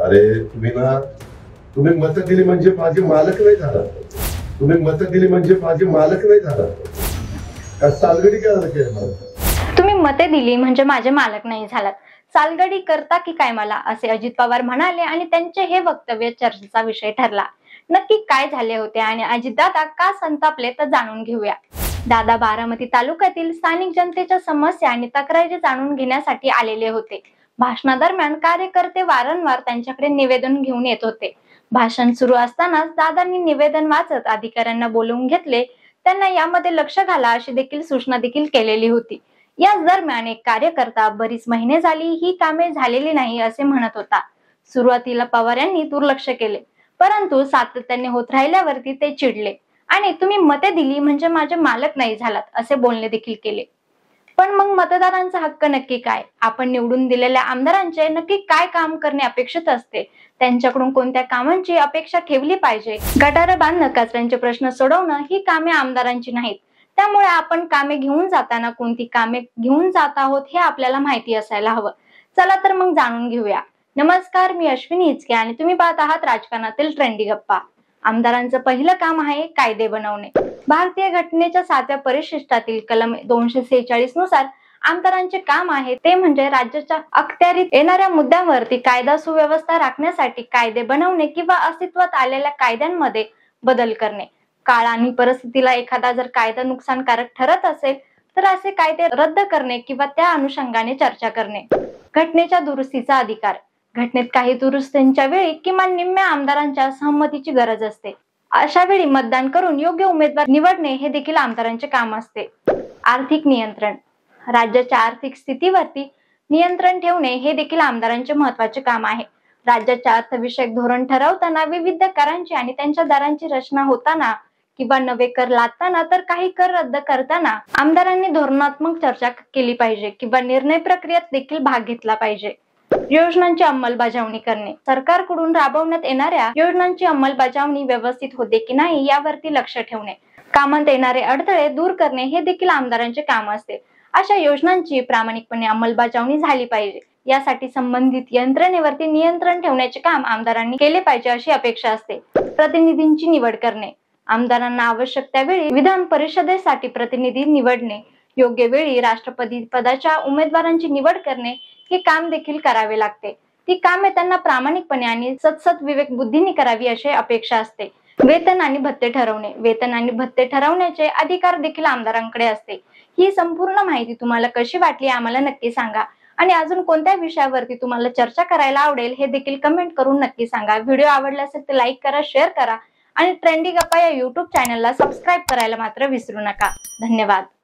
अरे तुम्ही मतं दिली म्हणजे माझे मालक नाही झाला. तुम्ही मतं दिली म्हणजे माझे मालक नाही झाला. का सालगडी काय झालं काय मला? तुम्ही मते दिली म्हणजे माझे मालक नाही झालात. सालगडी करता की काय मला, असे अजित पवार म्हणाले आणि त्यांचे हे वक्तव्य चर्चेचा विषय ठरला. नक्की काय झाले होते आणि अजितदादा का संतापले तर जाणून घेऊया. दादा बारामती तालुक्यातील स्थानिक जनतेच्या समस्या आणि तक्रारी जाणून घेण्यासाठी आलेले होते. भाषणादरम्यान कार्यकर्ते वारंवार त्यांच्याकडे निवेदन घेऊन येत होते. भाषण सुरू असतानाच दादांनी निवेदन वाचत अधिकाऱ्यांना बोलवून घेतले. त्यांना यामध्ये लक्ष घाला अशी देखील सूचना देखील केलेली होती. याच दरम्यान एक कार्यकर्ता बरीच महिने झाली ही कामे झालेली नाही असे म्हणत होता. सुरुवातीला पवार यांनी दुर्लक्ष केले, परंतु सातत्याने होत राहिल्यावरती ते चिडले आणि तुम्ही मते दिली म्हणजे माझे मालक नाही झालात असे बोलणे देखील केले. पण मग मतदारांचा हक्क नक्की काय? आपण निवडून दिलेल्या आमदारांचे नक्की काय काम करणे अपेक्षित असते? त्यांच्याकडून कोणत्या कामांची अपेक्षा ठेवली पाहिजे? गटार बांधणं, कचऱ्यांचे प्रश्न सोडवणं ही कामे आमदारांची नाहीत. त्यामुळे आपण कामे घेऊन जाताना कोणती कामे घेऊन जात आहोत हे आपल्याला माहिती असायला हवं. चला तर मग जाणून घेऊया. नमस्कार, मी अश्विनी हिचके आणि तुम्ही पाहत आहात राजकारणातील ट्रेंडी गप्पा. आमदारांचं पहिलं काम आहे कायदे बनवणे. भारतीय घटनेच्या 7व्या परिशिष्टातील कलम 246 नुसार आमदारांचे काम आहे ते म्हणजे राज्याच्या अखत्यारीत येणाऱ्या मुद्द्यांवरती कायदा सुव्यवस्था राखण्यासाठी कायदे बनवणे किंवा अस्तित्वात आलेल्या कायद्यांमध्ये बदल करणे. काळ आणि परिस्थितीला एखादा जर कायदा नुकसानकारक ठरत असेल तर असे कायदे रद्द करणे किंवा त्या अनुषंगाने चर्चा करणे. घटनेच्या दुरुस्तीचा अधिकार. घटनेत काही दुरुस्तींच्या वेळी किमान निम्म्या आमदारांच्या सहमतीची गरज असते. अशा वेळी मतदान करून योग्य उमेदवार निवडणे हे देखील आमदारांचे काम असते. आर्थिक नियंत्रण. राज्याच्या आर्थिक स्थितीवरती नियंत्रण ठेवणे हे देखील आमदारांचे महत्त्वाचे काम आहे. राज्याच्या अर्थविषयक धोरण ठरवताना, विविध करांची आणि त्यांच्या दरांची रचना होताना किंवा नवे कर लादताना तर काही कर रद्द करताना आमदारांनी धोरणात्मक चर्चा केली पाहिजे किंवा निर्णय प्रक्रियेत देखील भाग घेतला पाहिजे. योजनांची अंमलबजावणी करणे. सरकारकडून राबवण्यात येणाऱ्या योजनांची अंमलबजावणी व्यवस्थित होते की नाही यावरती लक्ष ठेवणे. कामात येणारे अडथळे दूर करणे हे देखील आमदारांचे काम असते. अशा योजनांची प्रामाणिकपणे अंमलबजावणी झाली पाहिजे यासाठी संबंधित यंत्रणेवरती नियंत्रण ठेवण्याचे काम आमदारांनी केले पाहिजे अशी अपेक्षा असते. प्रतिनिधींची निवड करणे. आमदारांना आवश्यक त्यावेळी विधान परिषदेसाठी प्रतिनिधी निवडणे, योग्य वेळी राष्ट्रपती पदाच्या उमेदवारांची निवड करणे हे काम देखील करावे लागते. ती कामे त्यांना प्रामाणिकपणे आणि सतसत विवेक बुद्धीने करावी अशी अपेक्षा असते. वेतन आणि भत्ते ठरवणे. वेतन आणि भत्ते ठरवण्याचे अधिकार देखील आमदारांकडे असते. ही संपूर्ण माहिती तुम्हाला कशी वाटली आम्हाला नक्की सांगा आणि अजून कोणत्या विषयावरती तुम्हाला चर्चा करायला आवडेल हे देखील कमेंट करून नक्की सांगा. व्हिडिओ आवडला असेल तर लाईक करा, शेअर करा आणि ट्रेंडी गप्पा या YouTube चॅनलला सबस्क्राईब करायला मात्र विसरू नका. धन्यवाद.